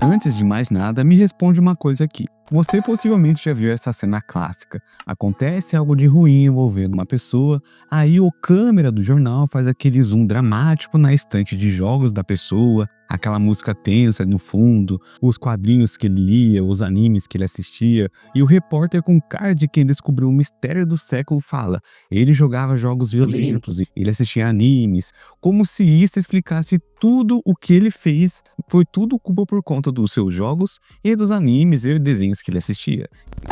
Antes de mais nada, me responde uma coisa aqui. Você possivelmente já viu essa cena clássica. Acontece algo de ruim envolvendo uma pessoa, aí o câmera do jornal faz aquele zoom dramático na estante de jogos da pessoa, aquela música tensa no fundo, os quadrinhos que ele lia, os animes que ele assistia, e o repórter com cara de quem descobriu o mistério do século fala: ele jogava jogos violentos, ele assistia animes, como se isso explicasse tudo o que ele fez, foi tudo culpa por conta dos seus jogos e dos animes e desenhos que ele assistia.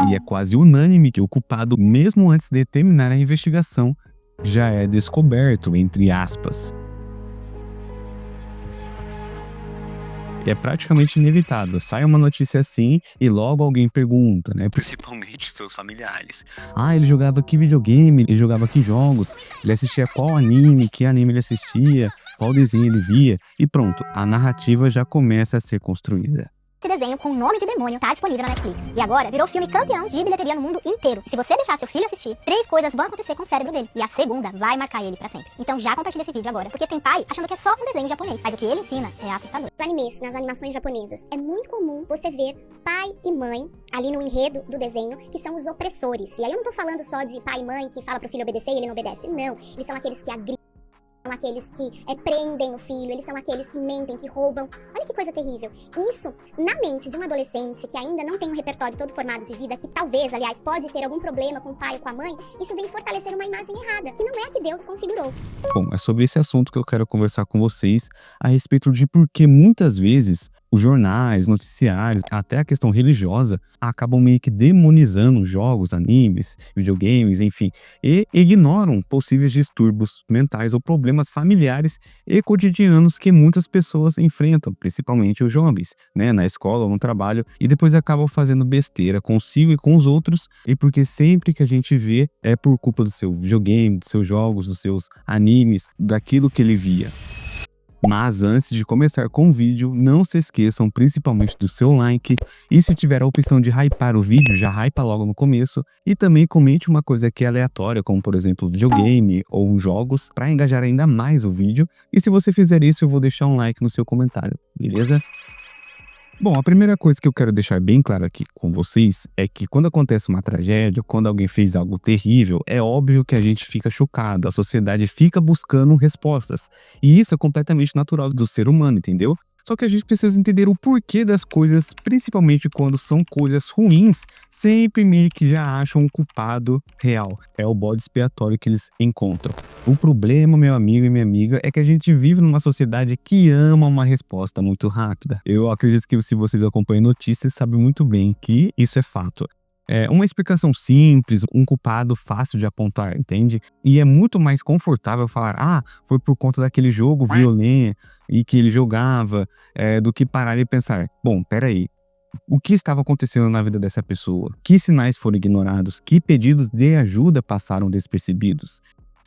E é quase unânime que o culpado, mesmo antes de terminar a investigação, já é descoberto, entre aspas. É praticamente inevitável. Sai uma notícia assim e logo alguém pergunta, né? Principalmente seus familiares. Ah, ele jogava que videogame, ele jogava que jogos, ele assistia qual anime, que anime ele assistia, qual desenho ele via. E pronto, a narrativa já começa a ser construída. Esse desenho com o nome de demônio tá disponível na Netflix. E agora virou filme campeão de bilheteria no mundo inteiro. E se você deixar seu filho assistir, 3 coisas vão acontecer com o cérebro dele. E a segunda vai marcar ele pra sempre. Então já compartilha esse vídeo agora, porque tem pai achando que é só um desenho japonês. Mas o que ele ensina é assustador. Nos animes, nas animações japonesas, é muito comum você ver pai e mãe ali no enredo do desenho, que são os opressores. E aí eu não tô falando só de pai e mãe que fala pro filho obedecer e ele não obedece. Não, eles são aqueles que agridem. São aqueles que prendem o filho, eles são aqueles que mentem, que roubam. Olha que coisa terrível. Isso, na mente de um adolescente que ainda não tem um repertório todo formado de vida, que talvez, aliás, pode ter algum problema com o pai ou com a mãe, isso vem fortalecer uma imagem errada, que não é a que Deus configurou. Bom, é sobre esse assunto que eu quero conversar com vocês a respeito de por que muitas vezes os jornais, noticiários, até a questão religiosa, acabam meio que demonizando jogos, animes, videogames, enfim, e ignoram possíveis distúrbios mentais ou problemas familiares e cotidianos que muitas pessoas enfrentam, principalmente os jovens, né, na escola ou no trabalho, e depois acabam fazendo besteira consigo e com os outros, e porque sempre que a gente vê é por culpa do seu videogame, dos seus jogos, dos seus animes, daquilo que ele via. Mas antes de começar com o vídeo, não se esqueçam principalmente do seu like, e se tiver a opção de hypar o vídeo, já hypa logo no começo, e também comente uma coisa que é aleatória, como por exemplo videogame ou jogos, para engajar ainda mais o vídeo, e se você fizer isso eu vou deixar um like no seu comentário, beleza? Bom, a primeira coisa que eu quero deixar bem claro aqui com vocês é que quando acontece uma tragédia, quando alguém fez algo terrível, é óbvio que a gente fica chocado, a sociedade fica buscando respostas. E isso é completamente natural do ser humano, entendeu? Só que a gente precisa entender o porquê das coisas, principalmente quando são coisas ruins, sempre meio que já acham um culpado real. É o bode expiatório que eles encontram. O problema, meu amigo e minha amiga, é que a gente vive numa sociedade que ama uma resposta muito rápida. Eu acredito que se vocês acompanham notícias, sabem muito bem que isso é fato. É uma explicação simples, um culpado fácil de apontar, entende? E é muito mais confortável falar, ah, foi por conta daquele jogo violento e que ele jogava, do que parar e pensar, bom, peraí, o que estava acontecendo na vida dessa pessoa? Que sinais foram ignorados? Que pedidos de ajuda passaram despercebidos?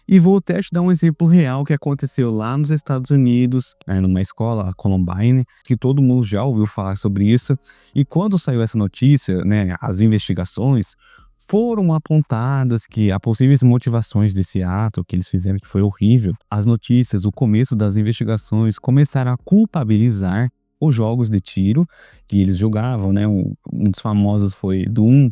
E vou até te dar um exemplo real que aconteceu lá nos Estados Unidos, numa escola, a Columbine, que todo mundo já ouviu falar sobre isso. E quando saiu essa notícia, né, as investigações foram apontadas que há possíveis motivações desse ato que eles fizeram, que foi horrível. As notícias, o começo das investigações começaram a culpabilizar os jogos de tiro que eles jogavam, né? Um dos famosos foi Doom,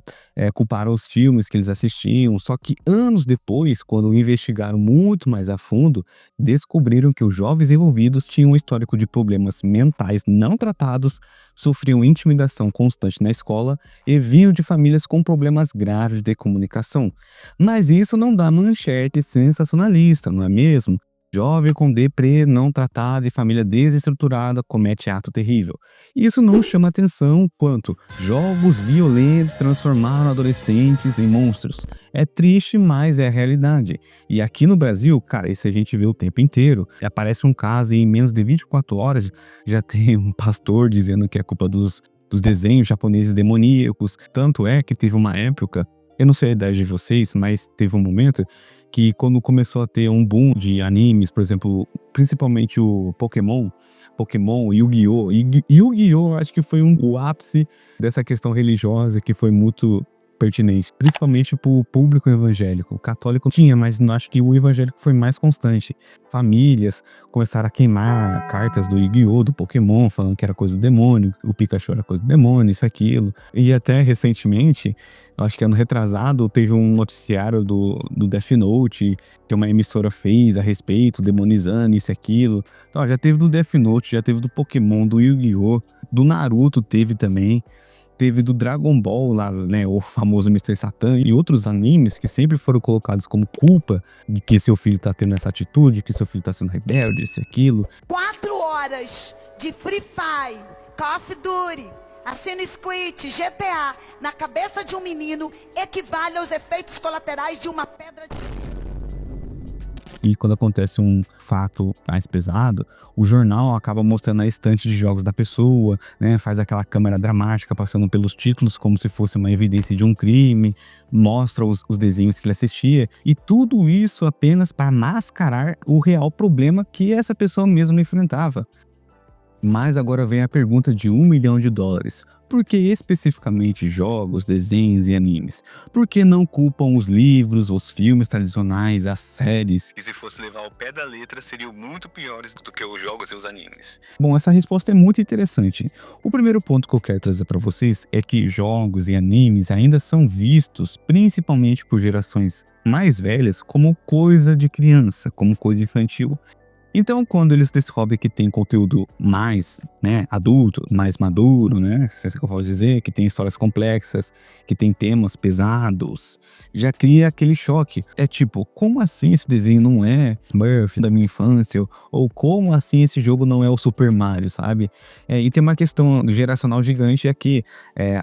culparam os filmes que eles assistiam, só que anos depois, quando investigaram muito mais a fundo, descobriram que os jovens envolvidos tinham um histórico de problemas mentais não tratados, sofriam intimidação constante na escola e vinham de famílias com problemas graves de comunicação. Mas isso não dá manchete sensacionalista, não é mesmo? Jovem com deprê não tratado e família desestruturada comete ato terrível. Isso não chama atenção quanto jogos violentos transformaram adolescentes em monstros. É triste, mas é a realidade. E aqui no Brasil, cara, isso a gente vê o tempo inteiro. Aparece um caso e em menos de 24 horas já tem um pastor dizendo que é culpa dos desenhos japoneses demoníacos. Tanto é que teve uma época, eu não sei a idade de vocês, mas teve um momento que quando começou a ter um boom de animes, por exemplo, principalmente o Pokémon, Yu-Gi-Oh! Yu-Gi-Oh! Acho que foi o ápice dessa questão religiosa que foi muito pertinente, principalmente pro público evangélico. O católico tinha, mas não acho que o evangélico foi mais constante. Famílias começaram a queimar cartas do Yu-Gi-Oh!, do Pokémon, falando que era coisa do demônio, o Pikachu era coisa do demônio, isso, aquilo. E até recentemente, eu acho que ano retrasado, teve um noticiário do Death Note, que uma emissora fez a respeito, demonizando isso e aquilo. Então, ó, já teve do Death Note, já teve do Pokémon, do Yu-Gi-Oh!, do Naruto teve também. Teve do Dragon Ball lá, né, o famoso Mr. Satan e outros animes que sempre foram colocados como culpa de que seu filho tá tendo essa atitude, que seu filho tá sendo rebelde, isso e aquilo. 4 horas de Free Fire, Call of Duty, Assassin's Creed, GTA, na cabeça de um menino equivale aos efeitos colaterais de uma pedra de... E quando acontece um fato mais pesado, o jornal acaba mostrando a estante de jogos da pessoa, né? Faz aquela câmera dramática passando pelos títulos como se fosse uma evidência de um crime, mostra os desenhos que ele assistia, e tudo isso apenas para mascarar o real problema que essa pessoa mesma enfrentava. Mas agora vem a pergunta de $1 milhão. Por que especificamente jogos, desenhos e animes? Por que não culpam os livros, os filmes tradicionais, as séries? Que se fosse levar ao pé da letra, seriam muito piores do que os jogos e os animes. Bom, essa resposta é muito interessante. O primeiro ponto que eu quero trazer para vocês é que jogos e animes ainda são vistos, principalmente por gerações mais velhas, como coisa de criança, como coisa infantil. Então, quando eles descobrem que tem conteúdo mais, né, adulto, mais maduro, né, se é isso que eu posso dizer, que tem histórias complexas, que tem temas pesados, já cria aquele choque. É tipo, como assim esse desenho não é Smurf da minha infância? Ou como assim esse jogo não é o Super Mario, sabe? E tem uma questão geracional gigante aqui.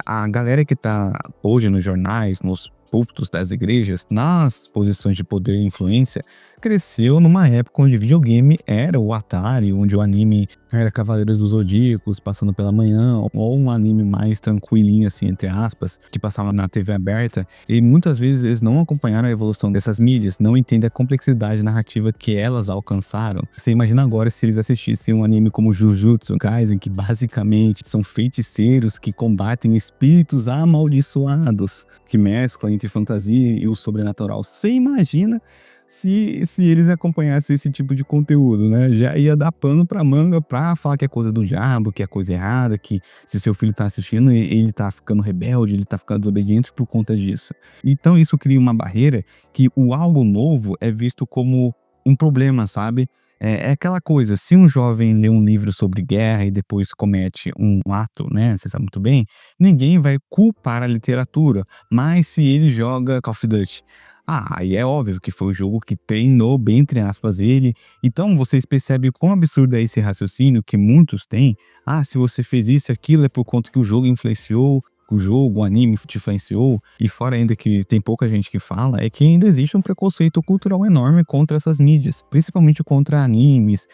A galera que tá hoje nos jornais, nos púlpitos das igrejas, nas posições de poder e influência, cresceu numa época onde videogame era o Atari, onde o anime era Cavaleiros dos Zodíacos, passando pela manhã, ou um anime mais tranquilinho, assim, entre aspas, que passava na TV aberta, e muitas vezes eles não acompanharam a evolução dessas mídias, não entendem a complexidade narrativa que elas alcançaram. Você imagina agora se eles assistissem um anime como Jujutsu Kaisen, que basicamente são feiticeiros que combatem espíritos amaldiçoados, que mesclam entre fantasia e o sobrenatural. Você imagina se eles acompanhassem esse tipo de conteúdo, né? Já ia dar pano pra manga pra falar que é coisa do diabo, que é coisa errada, que se seu filho tá assistindo, ele tá ficando rebelde, ele tá ficando desobediente por conta disso. Então isso cria uma barreira que o algo novo é visto como um problema, sabe? É aquela coisa, se um jovem lê um livro sobre guerra e depois comete um ato, né, você sabe muito bem, ninguém vai culpar a literatura, mas se ele joga Call of Duty, aí é óbvio que foi o jogo que treinou, bem entre aspas, ele. Então vocês percebem quão absurdo é esse raciocínio que muitos têm. Se você fez isso e aquilo é por conta que o jogo influenciou, que o jogo, o anime te influenciou. E fora ainda que tem pouca gente que fala, é que ainda existe um preconceito cultural enorme contra essas mídias, principalmente contra animes,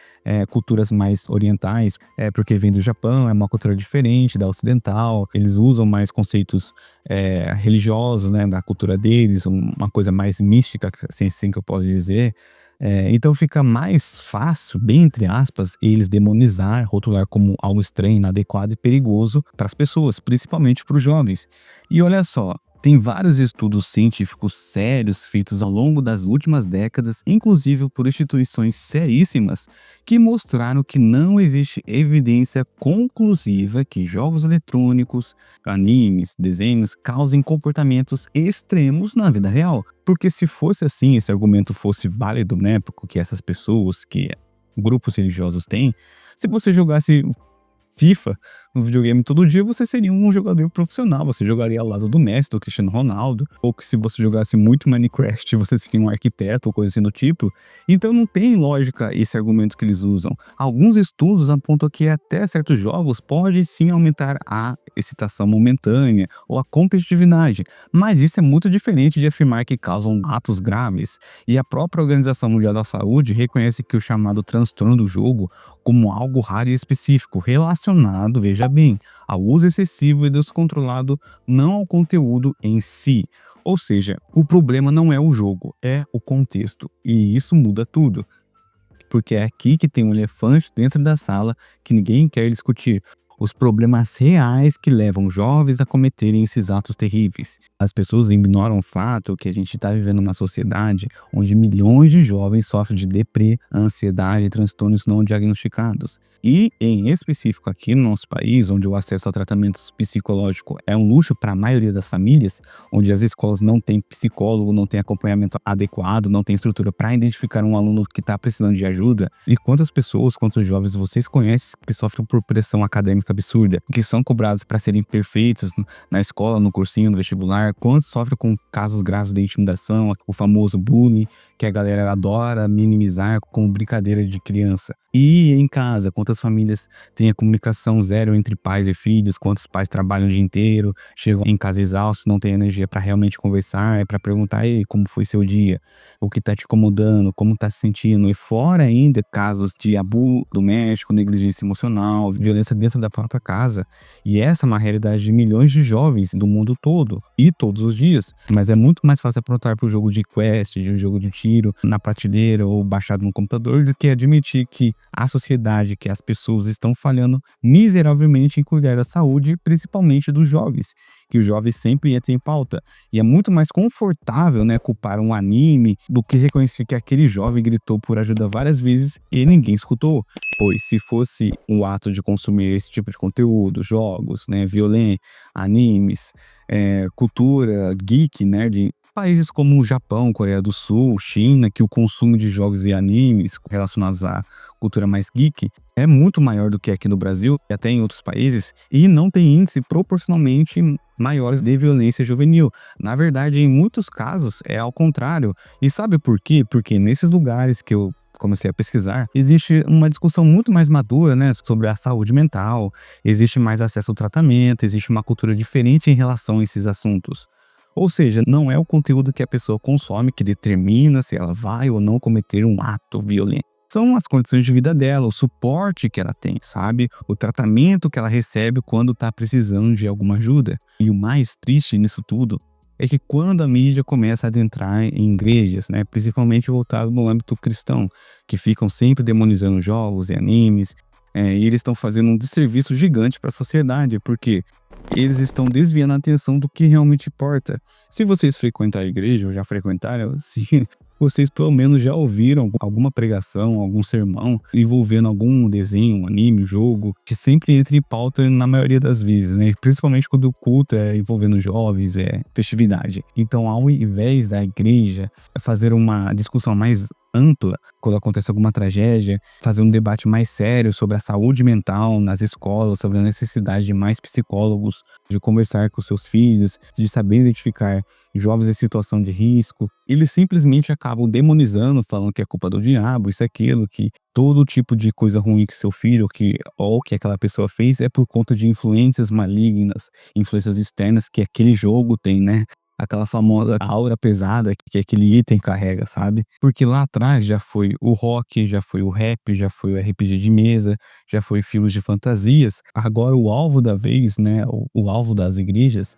culturas mais orientais, porque vem do Japão, é uma cultura diferente da ocidental, eles usam mais conceitos religiosos, né, da cultura deles, uma coisa mais mística, assim que eu posso dizer. Então fica mais fácil, bem entre aspas, eles demonizar, rotular como algo estranho, inadequado e perigoso para as pessoas, principalmente para os jovens. E olha só, tem vários estudos científicos sérios feitos ao longo das últimas décadas, inclusive por instituições seríssimas, que mostraram que não existe evidência conclusiva que jogos eletrônicos, animes, desenhos causem comportamentos extremos na vida real. Porque se fosse assim, esse argumento fosse válido, né, porque essas pessoas que grupos religiosos têm, se você jogasse FIFA no videogame todo dia, você seria um jogador profissional, você jogaria ao lado do Messi, do Cristiano Ronaldo, ou que se você jogasse muito Minecraft, você seria um arquiteto ou coisa assim do tipo. Então não tem lógica esse argumento que eles usam. Alguns estudos apontam que até certos jogos pode sim aumentar a excitação momentânea ou a competitividade, mas isso é muito diferente de afirmar que causam atos graves. E a própria Organização Mundial da Saúde reconhece que o chamado transtorno do jogo como algo raro e específico, relacionado, veja bem, ao uso excessivo e descontrolado, não ao conteúdo em si. Ou seja, o problema não é o jogo, é o contexto. E isso muda tudo. Porque é aqui que tem um elefante dentro da sala que ninguém quer discutir. os problemas reais que levam jovens a cometerem esses atos terríveis. As pessoas ignoram o fato que a gente está vivendo uma sociedade onde milhões de jovens sofrem de deprê, ansiedade e transtornos não diagnosticados. E, em específico aqui no nosso país, onde o acesso a tratamento psicológico é um luxo para a maioria das famílias, onde as escolas não têm psicólogo, não têm acompanhamento adequado, não têm estrutura para identificar um aluno que está precisando de ajuda. E quantas pessoas, quantos jovens vocês conhecem que sofrem por pressão acadêmica absurda, que são cobrados para serem perfeitos na escola, no cursinho, no vestibular? Quantos sofrem com casos graves de intimidação, o famoso bullying, que a galera adora minimizar como brincadeira de criança? E em casa, quantas famílias têm a comunicação zero entre pais e filhos? Quantos pais trabalham o dia inteiro, chegam em casa exaustos, não têm energia para realmente conversar, para perguntar: "Ei, como foi seu dia? O que tá te incomodando? Como tá se sentindo?" E fora ainda casos de abuso doméstico, negligência emocional, violência dentro da própria casa. E essa é uma realidade de milhões de jovens do mundo todo e todos os dias. Mas é muito mais fácil aprontar para o jogo de quest, de um jogo de tiro na prateleira ou baixado no computador, do que admitir que a sociedade, que as pessoas estão falhando miseravelmente em cuidar da saúde, principalmente dos jovens, que os jovens sempre entram em pauta. E é muito mais confortável, né, culpar um anime do que reconhecer que aquele jovem gritou por ajuda várias vezes e ninguém escutou. Pois se fosse o ato de consumir esse tipo de conteúdo, jogos, né, violência, animes, cultura geek, né, de países como o Japão, Coreia do Sul, China, que o consumo de jogos e animes relacionados à cultura mais geek é muito maior do que aqui no Brasil e até em outros países, e não tem índice proporcionalmente maiores de violência juvenil. Na verdade, em muitos casos, é ao contrário. E sabe por quê? Porque nesses lugares que eu comecei a pesquisar, existe uma discussão muito mais madura, né, sobre a saúde mental, existe mais acesso ao tratamento, existe uma cultura diferente em relação a esses assuntos. Ou seja, não é o conteúdo que a pessoa consome que determina se ela vai ou não cometer um ato violento. São as condições de vida dela, o suporte que ela tem, sabe? O tratamento que ela recebe quando está precisando de alguma ajuda. E o mais triste nisso tudo é que quando a mídia começa a adentrar em igrejas, né, principalmente voltado no âmbito cristão, que ficam sempre demonizando jogos e animes, e eles estão fazendo um desserviço gigante para a sociedade, porque eles estão desviando a atenção do que realmente importa. Se vocês frequentarem a igreja, ou já frequentaram, sim, vocês pelo menos já ouviram alguma pregação, algum sermão envolvendo algum desenho, um anime, jogo, que sempre entra em pauta na maioria das vezes, né? Principalmente quando o culto é envolvendo jovens, festividade. Então, ao invés da igreja fazer uma discussão mais ampla, quando acontece alguma tragédia, fazer um debate mais sério sobre a saúde mental nas escolas, sobre a necessidade de mais psicólogos, de conversar com seus filhos, de saber identificar jovens em situação de risco, eles simplesmente acabam demonizando, falando que é culpa do diabo, isso, aquilo, que todo tipo de coisa ruim que seu filho ou que aquela pessoa fez é por conta de influências malignas, influências externas que aquele jogo tem, né? Aquela famosa aura pesada que aquele item carrega, sabe? Porque lá atrás já foi o rock, já foi o rap, já foi o RPG de mesa, já foi filmes de fantasias. Agora o alvo da vez, né? O alvo das igrejas,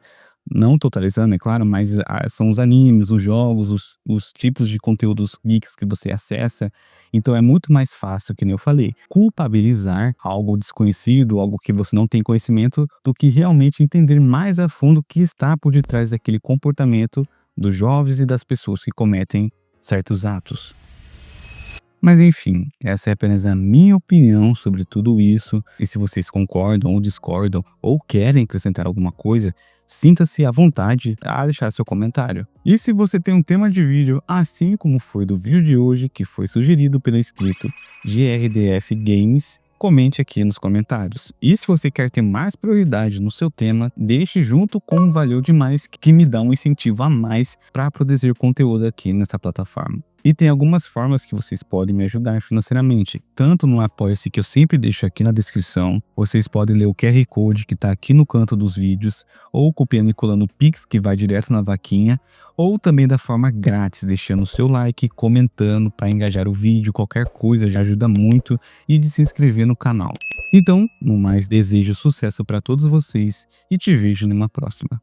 não totalizando, é claro, mas são os animes, os jogos, os tipos de conteúdos geeks que você acessa. Então é muito mais fácil, que nem eu falei, culpabilizar algo desconhecido, algo que você não tem conhecimento, do que realmente entender mais a fundo o que está por detrás daquele comportamento dos jovens e das pessoas que cometem certos atos. Mas enfim, essa é apenas a minha opinião sobre tudo isso, e se vocês concordam ou discordam, ou querem acrescentar alguma coisa, sinta-se à vontade a deixar seu comentário. E se você tem um tema de vídeo, assim como foi do vídeo de hoje, que foi sugerido pelo inscrito GRDF Games, comente aqui nos comentários. E se você quer ter mais prioridade no seu tema, deixe junto com o Valeu Demais, que me dá um incentivo a mais para produzir conteúdo aqui nessa plataforma. E tem algumas formas que vocês podem me ajudar financeiramente, tanto no Apoia-se, que eu sempre deixo aqui na descrição. Vocês podem ler o QR Code que está aqui no canto dos vídeos, ou copiando e colando o Pix, que vai direto na vaquinha, ou também da forma grátis, deixando o seu like, comentando para engajar o vídeo, qualquer coisa já ajuda muito, e de se inscrever no canal. Então, no mais, desejo sucesso para todos vocês e te vejo numa próxima.